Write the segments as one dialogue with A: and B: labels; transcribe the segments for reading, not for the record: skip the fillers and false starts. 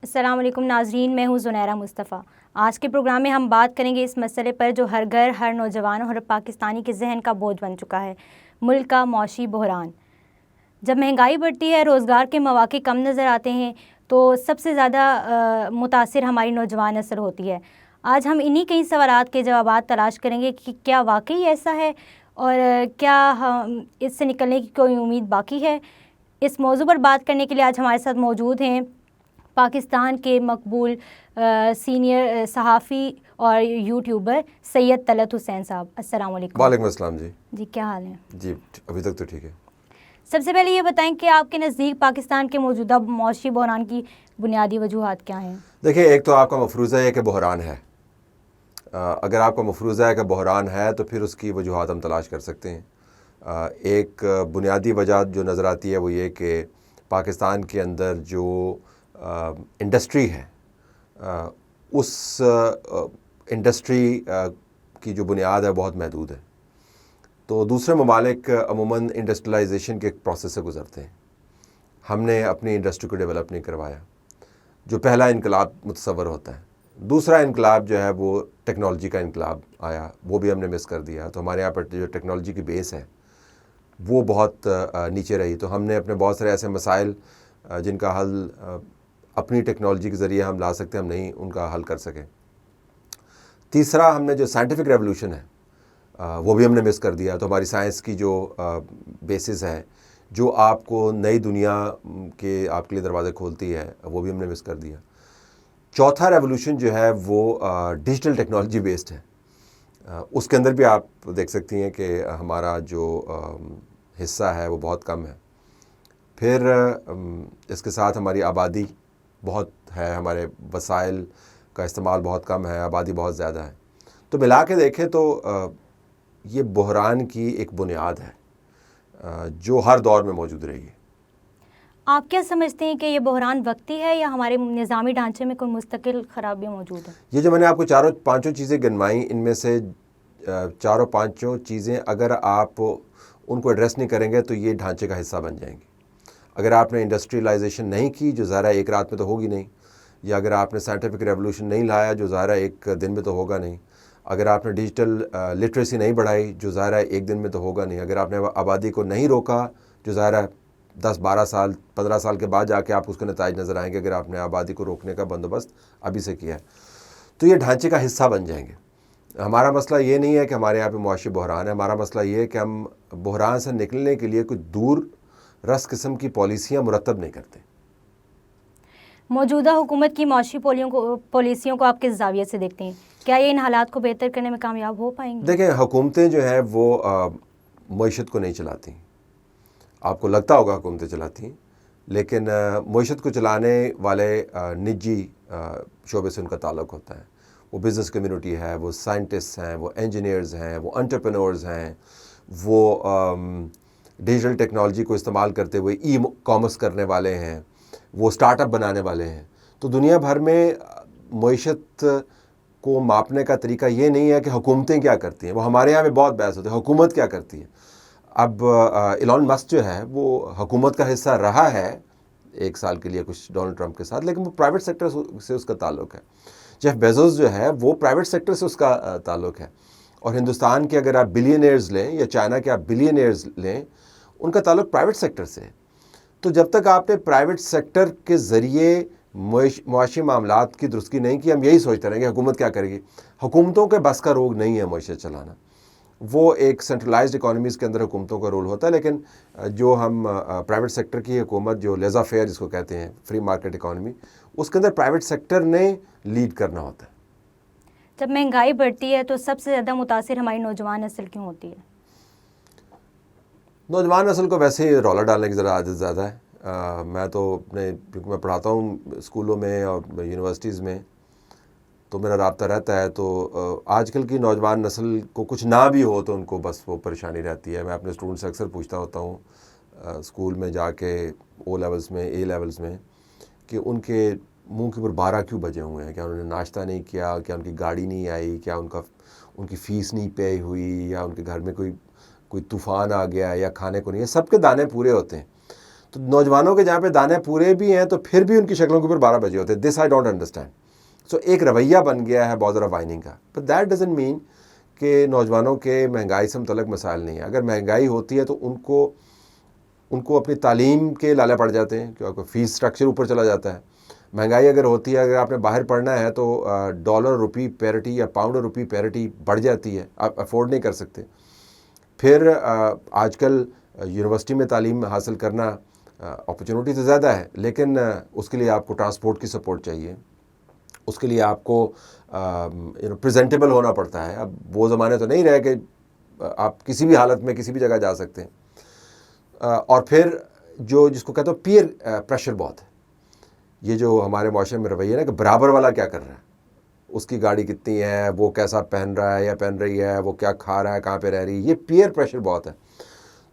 A: السلام علیکم ناظرین، میں ہوں زنیرہ مصطفیٰ۔ آج کے پروگرام میں ہم بات کریں گے اس مسئلے پر جو ہر گھر، ہر نوجوان اور ہر پاکستانی کے ذہن کا بوجھ بن چکا ہے، ملک کا معاشی بحران۔ جب مہنگائی بڑھتی ہے، روزگار کے مواقع کم نظر آتے ہیں تو سب سے زیادہ متاثر ہماری نوجوان نسل ہوتی ہے۔ آج ہم انہی کئی سوالات کے جوابات تلاش کریں گے کہ کیا واقعی ایسا ہے اور کیا اس سے نکلنے کی کوئی امید باقی ہے۔ اس موضوع پر بات کرنے کے لیے آج ہمارے ساتھ موجود ہیں پاکستان کے مقبول سینئر صحافی اور یوٹیوبر سید طلعت حسین صاحب۔ السلام علیکم۔
B: وعلیکم السلام جی۔
A: جی کیا حال ہے؟
B: جی ابھی تک تو ٹھیک ہے۔
A: سب سے پہلے یہ بتائیں کہ آپ کے نزدیک پاکستان کے موجودہ معاشی بحران کی بنیادی وجوہات کیا ہیں؟
B: دیکھیں، ایک تو آپ کا مفروضہ ہے کہ بحران ہے۔ اگر آپ کا مفروضہ ہے کہ بحران ہے تو پھر اس کی وجوہات ہم تلاش کر سکتے ہیں۔ ایک بنیادی وجہ جو نظر آتی ہے وہ یہ کہ پاکستان کے اندر جو انڈسٹری ہے اس انڈسٹری کی جو بنیاد ہے بہت محدود ہے۔ تو دوسرے ممالک عموماً انڈسٹریلائزیشن کے ایک پروسیس سے گزرتے ہیں۔ ہم نے اپنی انڈسٹری کو ڈیولپ نہیں کروایا، جو پہلا انقلاب متصور ہوتا ہے۔ دوسرا انقلاب جو ہے وہ ٹیکنالوجی کا انقلاب آیا، وہ بھی ہم نے مس کر دیا۔ تو ہمارے یہاں پر جو ٹیکنالوجی کی بیس ہے وہ بہت نیچے رہی۔ تو ہم نے اپنے بہت سارے ایسے مسائل جن کا حل اپنی ٹیکنالوجی کے ذریعے ہم لا سکتے ہیں، ہم نہیں ان کا حل کر سکے۔ تیسرا، ہم نے جو سائنٹیفک ریولوشن ہے وہ بھی ہم نے مس کر دیا۔ تو ہماری سائنس کی جو بیسز ہے جو آپ کو نئی دنیا کے آپ کے لیے دروازے کھولتی ہے وہ بھی ہم نے مس کر دیا۔ چوتھا ریولوشن جو ہے وہ ڈیجیٹل ٹیکنالوجی بیسڈ ہے۔ اس کے اندر بھی آپ دیکھ سکتی ہیں کہ ہمارا جو حصہ ہے وہ بہت کم ہے۔ پھر اس کے ساتھ ہماری آبادی بہت ہے، ہمارے وسائل کا استعمال بہت کم ہے، آبادی بہت زیادہ ہے۔ تو ملا کے دیکھیں تو یہ بحران کی ایک بنیاد ہے جو ہر دور میں موجود رہی ہے۔
A: آپ کیا سمجھتے ہیں کہ یہ بحران وقتی ہے یا ہمارے نظامی ڈھانچے میں کوئی مستقل خرابیاں موجود ہیں؟
B: یہ جو میں نے آپ کو پانچوں چیزیں گنوائیں، ان میں سے چاروں پانچوں چیزیں اگر آپ ان کو ایڈریس نہیں کریں گے تو یہ ڈھانچے کا حصہ بن جائیں گی۔ اگر آپ نے انڈسٹریلائزیشن نہیں کی جو ظاہر ہے ایک رات میں تو ہوگی نہیں، یا اگر آپ نے سائنٹیفک ریولوشن نہیں لایا جو ظاہر ہے ایک دن میں تو ہوگا نہیں، اگر آپ نے ڈیجیٹل لٹریسی نہیں بڑھائی جو ظاہر ہے ایک دن میں تو ہوگا نہیں، اگر آپ نے آبادی کو نہیں روکا جو ظاہر ہے 10-12 سال 15 سال کے بعد جا کے آپ اس کے نتائج نظر آئیں گے، اگر آپ نے آبادی کو روکنے کا بندوبست ابھی سے کیا ہے تو یہ ڈھانچے کا حصہ بن جائیں گے۔ ہمارا مسئلہ یہ نہیں ہے کہ ہمارے یہاں پہ معاشی بحران ہے، ہمارا مسئلہ یہ ہے کہ ہم بحران سے نکلنے کے لیے کچھ دور رس قسم کی پالیسیاں مرتب نہیں کرتے۔
A: موجودہ حکومت کی معاشی پالیسیوں کو آپ کس زاویے سے دیکھتے ہیں؟ کیا یہ ان حالات کو بہتر کرنے میں کامیاب ہو پائیں گے؟
B: دیکھیں، حکومتیں جو ہیں وہ معیشت کو نہیں چلاتی۔ آپ کو لگتا ہوگا حکومتیں چلاتی ہیں، لیکن معیشت کو چلانے والے نجی شعبے سے ان کا تعلق ہوتا ہے۔ وہ بزنس کمیونٹی ہے، وہ سائنٹسٹ ہیں، وہ انجینئرز ہیں، وہ انٹرپرینورز ہیں، وہ ڈیجیٹل ٹیکنالوجی کو استعمال کرتے ہوئے ای کامرس کرنے والے ہیں، وہ سٹارٹ اپ بنانے والے ہیں۔ تو دنیا بھر میں معیشت کو ماپنے کا طریقہ یہ نہیں ہے کہ حکومتیں کیا کرتی ہیں، وہ ہمارے یہاں بھی بہت بحث ہوتی ہے حکومت کیا کرتی ہے۔ اب ایلون مسک جو ہے وہ حکومت کا حصہ رہا ہے 1 سال کے لیے کچھ ڈونلڈ ٹرمپ کے ساتھ، لیکن وہ پرائیویٹ سیکٹر سے اس کا تعلق ہے۔ جیف بیزوس جو ہے وہ پرائیویٹ سیکٹر سے اس کا تعلق ہے۔ اور ہندوستان کے اگر آپ بلینئرز لیں یا چائنا کے آپ بلینئرز لیں، ان کا تعلق پرائیویٹ سیکٹر سے ہے۔ تو جب تک آپ نے پرائیویٹ سیکٹر کے ذریعے معاشی معاملات کی درستگی نہیں کی، ہم یہی سوچتے رہیں گے حکومت کیا کرے گی۔ حکومتوں کے بس کا روگ نہیں ہے معیشت چلانا، وہ ایک سینٹرلائزڈ اکانومیز کے اندر حکومتوں کا رول ہوتا ہے، لیکن جو ہم پرائیویٹ سیکٹر کی حکومت جو لیزا فیئر جس کو کہتے ہیں، فری مارکیٹ اکانومی، اس کے اندر پرائیویٹ سیکٹر نے لیڈ کرنا ہوتا ہے۔
A: جب مہنگائی بڑھتی ہے تو سب سے زیادہ متاثر ہماری نوجوان نسل کیوں ہوتی ہے؟
B: نوجوان نسل کو ویسے ہی رولا ڈالنے کی ذرا عادت زیادہ ہے۔ میں تو کیونکہ میں پڑھاتا ہوں اسکولوں میں اور یونیورسٹیز میں، تو میرا رابطہ رہتا ہے۔ تو آج کل کی نوجوان نسل کو کچھ نہ بھی ہو تو ان کو بس وہ پریشانی رہتی ہے۔ میں اپنے اسٹوڈنٹ سے اکثر پوچھتا ہوتا ہوں اسکول میں جا کے او لیولز میں، اے لیولز میں، کہ ان کے منہ کے اوپر 12 کیوں بجے ہوئے ہیں؟ کیا انہوں نے ناشتہ نہیں کیا؟ کیا ان کی گاڑی نہیں آئی؟ کیا ان کی فیس نہیں پے ہوئی؟ یا ان کے گھر میں کوئی طوفان آ گیا یا کھانے کو نہیں ہے؟ سب کے دانے پورے ہوتے ہیں۔ تو نوجوانوں کے جہاں پہ دانے پورے بھی ہیں تو پھر بھی ان کی شکلوں کے اوپر 12 بجے ہوتے ہیں. دس آئی ڈونٹ انڈرسٹینڈ. سو ایک رویہ بن گیا ہے بہت زیادہ وائننگ کا. بٹ دیٹ ڈزنٹ مین کہ نوجوانوں کے مہنگائی سے متعلق مسائل نہیں ہیں. اگر مہنگائی ہوتی ہے تو ان کو اپنی تعلیم کے لالے پڑ جاتے ہیں کیونکہ فیس سٹرکچر اوپر چلا جاتا ہے. مہنگائی اگر ہوتی ہے, اگر آپ نے باہر پڑھنا ہے تو ڈالر روپی پیرٹی یا پاؤنڈ روپی پیرٹی بڑھ جاتی ہے, آپ افورڈ نہیں کر سکتے. پھر آج کل یونیورسٹی میں تعلیم حاصل کرنا اپرچونیٹی تو زیادہ ہے, لیکن اس کے لیے آپ کو ٹرانسپورٹ کی سپورٹ چاہیے, اس کے لیے آپ کو پریزنٹیبل ہونا پڑتا ہے. اب وہ زمانے تو نہیں رہے کہ آپ کسی بھی حالت میں کسی بھی جگہ جا سکتے ہیں. اور پھر جس کو کہتے ہیں پیئر پریشر بہت ہے. یہ جو ہمارے معاشرے میں رویہ ہے نا کہ برابر والا کیا کر رہا ہے, اس کی گاڑی کتنی ہے, وہ کیسا پہن رہا ہے یا پہن رہی ہے, وہ کیا کھا رہا ہے, کہاں پہ رہ رہی ہے, یہ پیئر پریشر بہت ہے.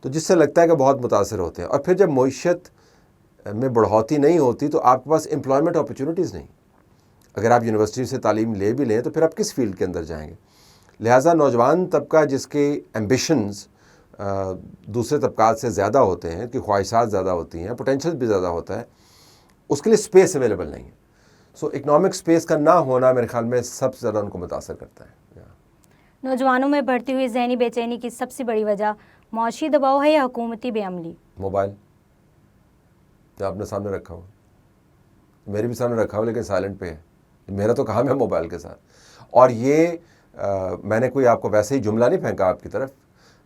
B: تو جس سے لگتا ہے کہ بہت متاثر ہوتے ہیں. اور پھر جب معیشت میں بڑھوتی نہیں ہوتی تو آپ کے پاس امپلائمنٹ اپرچونیٹیز نہیں. اگر آپ یونیورسٹی سے تعلیم لے بھی لیں تو پھر آپ کس فیلڈ کے اندر جائیں گے. لہٰذا نوجوان طبقہ جس کے ایمبیشنز دوسرے طبقات سے زیادہ ہوتے ہیں, کہ خواہشات زیادہ ہوتی ہیں, پوٹینشیل بھی زیادہ ہوتا ہے, اس کے لیے اسپیس اویلیبل نہیں ہے. سو اکنامک اسپیس کا نہ ہونا میرے خیال میں سب سے زیادہ ان کو متاثر کرتا ہے.
A: نوجوانوں میں بڑھتی ہوئی ذہنی بے چینی کی سب سے بڑی وجہ معاشی دباؤ ہے یا حکومتی بے عملی؟
B: موبائل جو آپ نے سامنے رکھا ہو, میرے بھی سامنے رکھا ہو لیکن سائلنٹ پہ ہے. میرا تو کام ہے موبائل کے ساتھ. اور یہ میں نے کوئی آپ کو ویسے ہی جملہ نہیں پھینکا آپ کی طرف,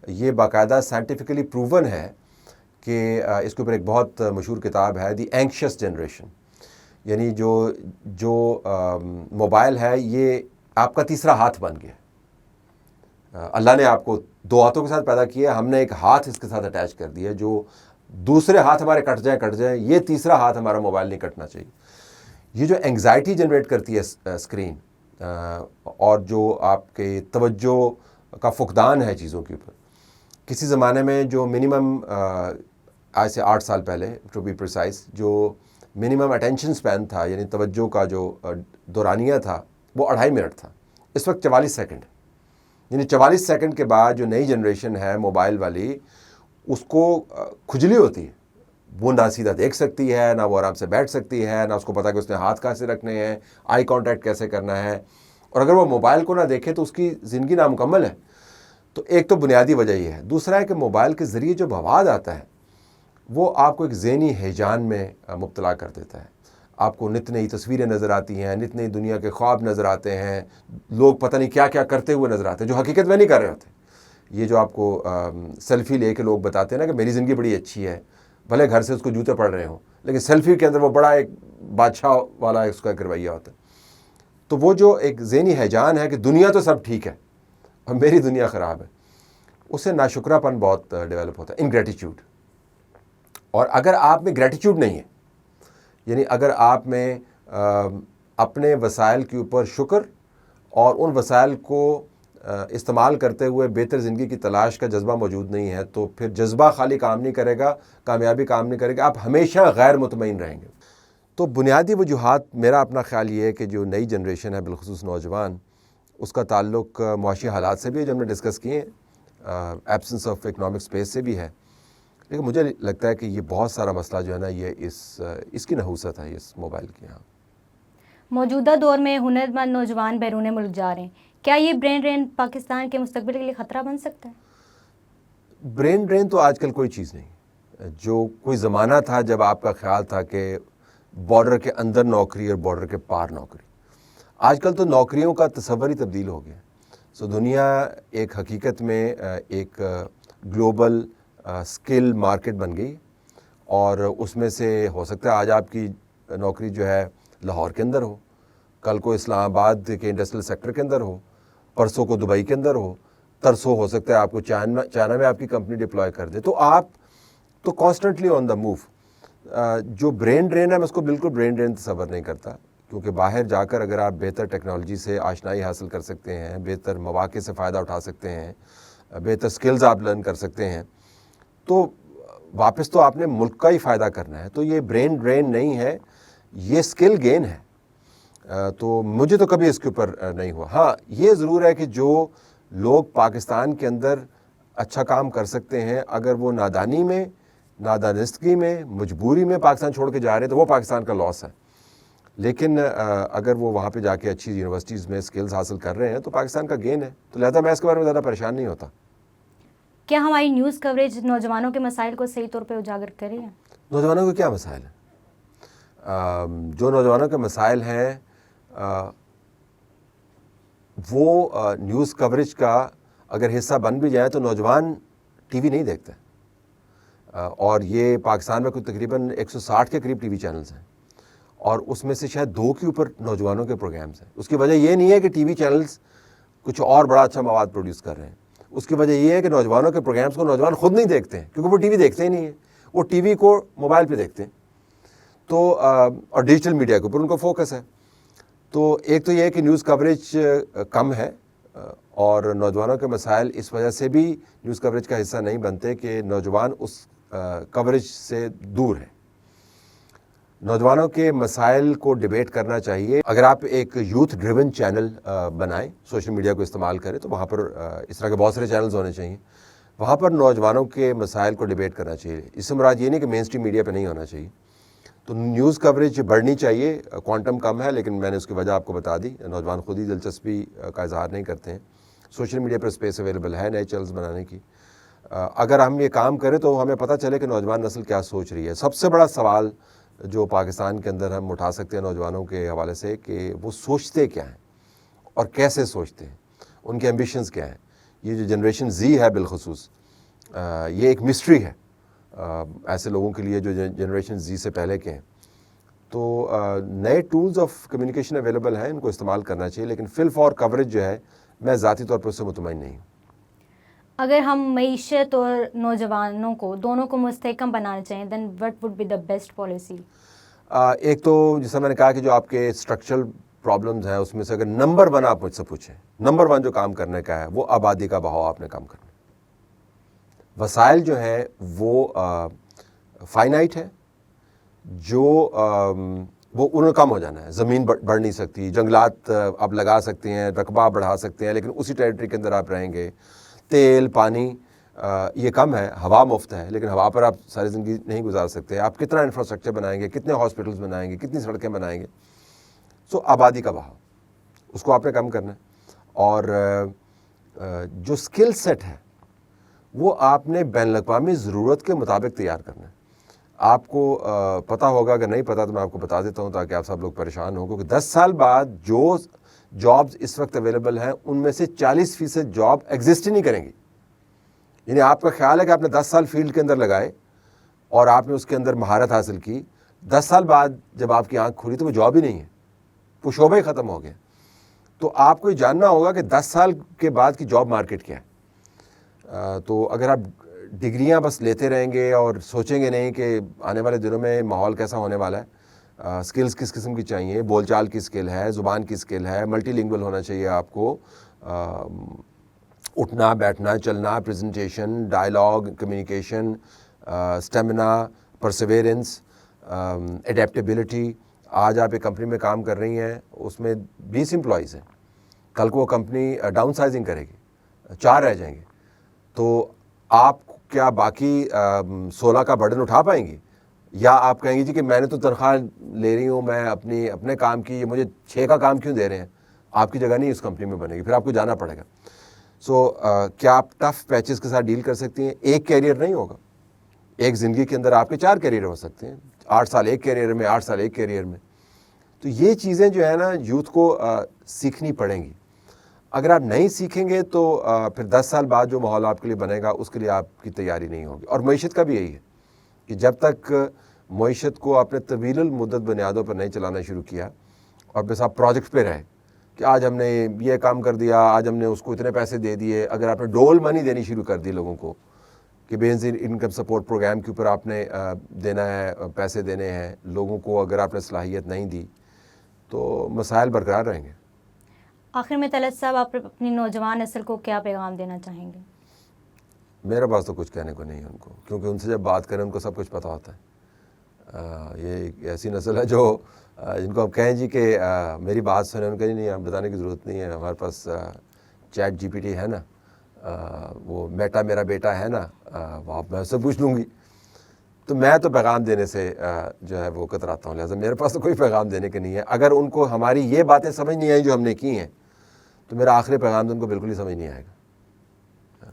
B: یہ باقاعدہ سائنٹیفکلی پروون ہے کہ اس کے اوپر ایک بہت مشہور کتاب ہے, دی اینکشیس جنریشن. یعنی جو موبائل ہے یہ آپ کا تیسرا ہاتھ بن گیا. اللہ نے آپ کو 2 ہاتھوں کے ساتھ پیدا کیا, ہم نے ایک ہاتھ اس کے ساتھ اٹیچ کر دیا. جو دوسرے ہاتھ ہمارے کٹ جائیں, یہ تیسرا ہاتھ ہمارا موبائل نہیں کٹنا چاہیے. یہ جو انگزائٹی جنریٹ کرتی ہے اسکرین, اور جو آپ کے توجہ کا فقدان ہے چیزوں کے اوپر. کسی زمانے میں جو منیمم آج سے 8 سال پہلے ٹو بی پریسائز جو منیمم اٹینشن سپین تھا, یعنی توجہ کا جو دورانیہ تھا, وہ 2.5 منٹ تھا. اس وقت 44 سیکنڈ. یعنی 44 سیکنڈ کے بعد جو نئی جنریشن ہے موبائل والی, اس کو کھجلی ہوتی ہے. وہ نہ سیدھا دیکھ سکتی ہے, نہ وہ آرام سے بیٹھ سکتی ہے, نہ اس کو پتا کہ اس نے ہاتھ کہاں سے رکھنے ہیں, آئی کانٹیکٹ کیسے کرنا ہے. اور اگر وہ موبائل کو نہ دیکھے تو اس کی زندگی نامکمل ہے. تو ایک تو بنیادی وجہ یہ ہے. دوسرا ہے کہ موبائل کے ذریعے جو مواد آتا ہے وہ آپ کو ایک ذہنی ہیجان میں مبتلا کر دیتا ہے. آپ کو نت نئی تصویریں نظر آتی ہیں, نت نئی دنیا کے خواب نظر آتے ہیں, لوگ پتہ نہیں کیا کیا کرتے ہوئے نظر آتے ہیں جو حقیقت میں نہیں کر رہے ہوتے. یہ جو آپ کو سیلفی لے کے لوگ بتاتے ہیں نا کہ میری زندگی بڑی اچھی ہے, بھلے گھر سے اس کو جوتے پڑ رہے ہوں, لیکن سیلفی کے اندر وہ بڑا ایک بادشاہ والا اس کا ایک رویہ ہوتا ہے. تو وہ جو ایک ذہنی ہیجان ہے کہ دنیا تو سب ٹھیک ہے اور میری دنیا خراب ہے, اس سے ناشکرا پن بہت ڈیولپ ہوتا ہے, انگریٹیچیوڈ. اور اگر آپ میں گریٹیچیوڈ نہیں ہے, یعنی اگر آپ میں اپنے وسائل کے اوپر شکر اور ان وسائل کو استعمال کرتے ہوئے بہتر زندگی کی تلاش کا جذبہ موجود نہیں ہے, تو پھر جذبہ خالی کام نہیں کرے گا, کامیابی کام نہیں کرے گا, آپ ہمیشہ غیر مطمئن رہیں گے. تو بنیادی وجوہات میرا اپنا خیال یہ ہے کہ جو نئی جنریشن ہے بالخصوص نوجوان, اس کا تعلق معاشی حالات سے بھی ہے جو ہم نے ڈسکس کیے ہیں, ایبسنس آف اکنامک اسپیس سے بھی ہے. لیکن مجھے لگتا ہے کہ یہ بہت سارا مسئلہ جو ہے نا یہ اس کی نحوست ہے, اس موبائل کی. ہاں,
A: موجودہ دور میں ہنرمند نوجوان بیرون ملک جا رہے ہیں, کیا یہ برین ڈرین پاکستان کے مستقبل کے لیے خطرہ بن سکتا ہے؟
B: برین ڈرین تو آج کل کوئی چیز نہیں. جو کوئی زمانہ تھا جب آپ کا خیال تھا کہ بارڈر کے اندر نوکری اور بارڈر کے پار نوکری, آج کل تو نوکریوں کا تصور ہی تبدیل ہو گیا. سو دنیا ایک حقیقت میں ایک گلوبل اسکل مارکیٹ بن گئی, اور اس میں سے ہو سکتا ہے آج آپ کی نوکری جو ہے لاہور کے اندر ہو, کل کو اسلام آباد کے انڈسٹریل سیکٹر کے اندر ہو, پرسوں کو دبئی کے اندر ہو, ترسوں ہو سکتا ہے آپ کو چائنا میں آپ کی کمپنی ڈپلوائے کر دے. تو آپ تو کانسٹنٹلی آن دا موو. جو برین ڈرین ہے میں اس کو بالکل برین ڈرین تصور نہیں کرتا, کیونکہ باہر جا کر اگر آپ بہتر ٹیکنالوجی سے آشنائی حاصل کر سکتے ہیں, بہتر مواقع سے فائدہ اٹھا سکتے ہیں, بہتر سکلز آپ لرن کر سکتے ہیں, تو واپس تو آپ نے ملک کا ہی فائدہ کرنا ہے. تو یہ برین ڈرین نہیں ہے, یہ سکل گین ہے. تو مجھے تو کبھی اس کے اوپر نہیں ہوا. ہاں, یہ ضرور ہے کہ جو لوگ پاکستان کے اندر اچھا کام کر سکتے ہیں, اگر وہ نادانی میں نادانستگی میں, مجبوری میں پاکستان چھوڑ کے جا رہے ہیں تو وہ پاکستان کا لاس ہے. لیکن اگر وہ وہاں پہ جا کے اچھی یونیورسٹیز میں اسکلز حاصل کر رہے ہیں تو پاکستان کا گین ہے. تو لہٰذا میں اس کے بارے میں زیادہ پریشان نہیں ہوتا.
A: کیا ہماری نیوز کوریج نوجوانوں کے مسائل کو صحیح طور پہ اجاگر کر رہی ہے؟
B: نوجوانوں کے کیا مسائل ہیں؟ جو نوجوانوں کے مسائل ہیں وہ نیوز کوریج کا اگر حصہ بن بھی جائیں تو نوجوان ٹی وی نہیں دیکھتے. اور یہ پاکستان میں کوئی تقریباً 160 کے قریب ٹی وی چینلز ہیں اور اس میں سے شاید 2 کے اوپر نوجوانوں کے پروگرامز ہیں. اس کی وجہ یہ نہیں ہے کہ ٹی وی چینلز کچھ اور بڑا اچھا مواد پروڈیوس کر رہے ہیں. اس کی وجہ یہ ہے کہ نوجوانوں کے پروگرامز کو نوجوان خود نہیں دیکھتے ہیں کیونکہ وہ ٹی وی دیکھتے ہی نہیں ہیں. وہ ٹی وی کو موبائل پہ دیکھتے ہیں تو اور ڈیجیٹل میڈیا کے اوپر ان کو فوکس ہے. تو ایک تو یہ ہے کہ نیوز کوریج کم ہے اور نوجوانوں کے مسائل اس وجہ سے بھی نیوز کوریج کا حصہ نہیں بنتے کہ نوجوان اس کوریج سے دور ہے. نوجوانوں کے مسائل کو ڈیبیٹ کرنا چاہیے. اگر آپ ایک یوتھ ڈریون چینل بنائیں, سوشل میڈیا کو استعمال کریں, تو وہاں پر اس طرح کے بہت سارے چینلز ہونے چاہیے. وہاں پر نوجوانوں کے مسائل کو ڈیبیٹ کرنا چاہیے. اس سے مراد یہ نہیں کہ مین اسٹریم میڈیا پہ نہیں ہونا چاہیے. تو نیوز کوریج بڑھنی چاہیے. کوانٹم کم ہے لیکن میں نے اس کی وجہ آپ کو بتا دی. نوجوان خود ہی دلچسپی کا اظہار نہیں کرتے ہیں. سوشل میڈیا پر اسپیس اویلیبل ہے نئے چینلز بنانے کی. اگر ہم یہ کام کریں تو ہمیں پتہ چلے کہ نوجوان نسل کیا سوچ رہی ہے. سب سے بڑا سوال جو پاکستان کے اندر ہم اٹھا سکتے ہیں نوجوانوں کے حوالے سے کہ وہ سوچتے کیا ہیں اور کیسے سوچتے ہیں, ان کے ایمبیشنز کیا ہیں. یہ جو جنریشن زی ہے بالخصوص, یہ ایک مسٹری ہے ایسے لوگوں کے لیے جو جنریشن زی سے پہلے کے ہیں. تو نئے ٹولز آف کمیونیکیشن اویلیبل ہیں, ان کو استعمال کرنا چاہیے. لیکن فل فار کوریج جو ہے میں ذاتی طور پر اس سے مطمئن نہیں ہوں.
A: اگر ہم معیشت اور نوجوانوں کو دونوں کو مستحکم بنانا چاہیں then what would be the best policy?
B: ایک تو جیسا میں نے کہا کہ جو آپ کے اسٹرکچرل پرابلمز ہیں اس میں سے اگر نمبر 1 آپ مجھ سے پوچھیں, نمبر 1 جو کام کرنے کا ہے وہ آبادی کا بہاؤ آپ نے کم کرنا. وسائل جو ہیں وہ فائنائٹ ہے, جو وہ انہیں کم ہو جانا ہے. زمین بڑھ نہیں سکتی, جنگلات آپ لگا سکتے ہیں, رقبہ بڑھا سکتے ہیں, لیکن اسی ٹیریٹری کے اندر آپ رہیں گے. تیل, پانی یہ کم ہے. ہوا مفت ہے لیکن ہوا پر آپ ساری زندگی نہیں گزار سکتے. آپ کتنا انفراسٹرکچر بنائیں گے, کتنے ہاسپٹلز بنائیں گے, کتنی سڑکیں بنائیں گے. سو آبادی کا بہاؤ اس کو آپ نے کم کرنا ہے. اور جو اسکل سیٹ ہے وہ آپ نے بین الاقوامی ضرورت کے مطابق تیار کرنا ہے. آپ کو پتہ ہوگا, اگر نہیں پتہ تو میں آپ کو بتا دیتا ہوں تاکہ آپ سب لوگ پریشان ہوں, کیونکہ 10 سال بعد جو جابز اس وقت اویلیبل ہیں ان میں سے 40% جاب ایگزسٹ ہی نہیں کریں گی. یعنی آپ کا خیال ہے کہ آپ نے 10 سال فیلڈ کے اندر لگائے اور آپ نے اس کے اندر مہارت حاصل کی, 10 سال بعد جب آپ کی آنکھ کھلی تو وہ جاب ہی نہیں ہے, وہ شعبہ ہی ختم ہو گیا. تو آپ کو یہ جاننا ہوگا کہ 10 سال کے بعد کی جاب مارکیٹ کیا ہے. تو اگر آپ ڈگریاں بس لیتے رہیں گے اور سوچیں گے نہیں کہ آنے والے دنوں میں ماحول کیسا ہونے والا ہے, سکلز کس قسم کی چاہیے, بول چال کی سکل ہے, زبان کی سکل ہے, ملٹی لنگول ہونا چاہیے آپ کو, اٹھنا بیٹھنا چلنا, presentation, dialogue, communication, stamina, perseverance, adaptability. آج آپ ایک کمپنی میں کام کر رہی ہیں, اس میں 20 امپلائیز ہیں, کل کو وہ کمپنی ڈاؤن سائزنگ کرے گی, 4 رہ جائیں گے, تو آپ کیا باقی 16 کا برڈن اٹھا پائیں گی؟ یا آپ کہیں گی جی کہ میں نے تو تنخواہ لے رہی ہوں, میں اپنے کام کی, یہ مجھے 6 کا کام کیوں دے رہے ہیں؟ آپ کی جگہ نہیں اس کمپنی میں بنے گی, پھر آپ کو جانا پڑے گا. سو کیا آپ ٹف پیچز کے ساتھ ڈیل کر سکتی ہیں؟ ایک کیریئر نہیں ہوگا, ایک زندگی کے اندر آپ کے 4 کیریئر ہو سکتے ہیں, 8 سال ایک کیریئر میں, 8 سال ایک کیریئر میں. تو یہ چیزیں جو ہے نا یوتھ کو سیکھنی پڑیں گی. اگر آپ نہیں سیکھیں گے تو پھر 10 سال بعد جو ماحول آپ کے لیے بنے گا اس کے لیے آپ کی تیاری نہیں ہوگی. اور معیشت کا بھی یہی ہے کہ جب تک معیشت کو اپنے طویل المدت بنیادوں پر نہیں چلانا شروع کیا اور بس آپ پروجیکٹ پہ رہے کہ آج ہم نے یہ کام کر دیا, آج ہم نے اس کو اتنے پیسے دے دیے. اگر آپ نے ڈول منی دینی شروع کر دی لوگوں کو کہ بے نظیر انکم سپورٹ پروگرام کے اوپر آپ نے دینا ہے, پیسے دینے ہیں لوگوں کو, اگر آپ نے صلاحیت نہیں دی تو مسائل برقرار رہیں گے.
A: آخر میں طلعت صاحب آپ اپنی نوجوان نسل کو کیا پیغام دینا چاہیں گے؟
B: میرے پاس تو کچھ کہنے کو نہیں ہے ان کو, کیونکہ ان سے جب بات کریں ان کو سب کچھ پتہ ہوتا ہے. یہ ایک ایسی نسل ہے جو جن کو آپ کہیں جی کہ میری بات سنیں, ان کا نہیں, آپ بتانے کی ضرورت نہیں ہے, ہمارے پاس چیٹ GPT ہے نا, وہ میٹا میرا بیٹا ہے نا, وہ آپ میں اس سے پوچھ لوں گی. تو میں تو پیغام دینے سے جو ہے وہ کتراتا ہوں، لہٰذا میرے پاس تو کوئی پیغام دینے کا نہیں ہے. اگر ان کو ہماری یہ باتیں سمجھ نہیں آئیں جو ہم نے کی ہیں تو میرا آخری پیغام تو ان کو بالکل ہی سمجھ نہیں آئے گا.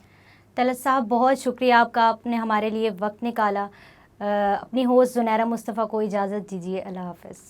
A: طلعت صاحب بہت شکریہ آپ کا، آپ نے ہمارے لیے وقت نکالا. اپنی ہوسٹ زنیرہ مصطفیٰ کو اجازت دیجیے. اللہ حافظ.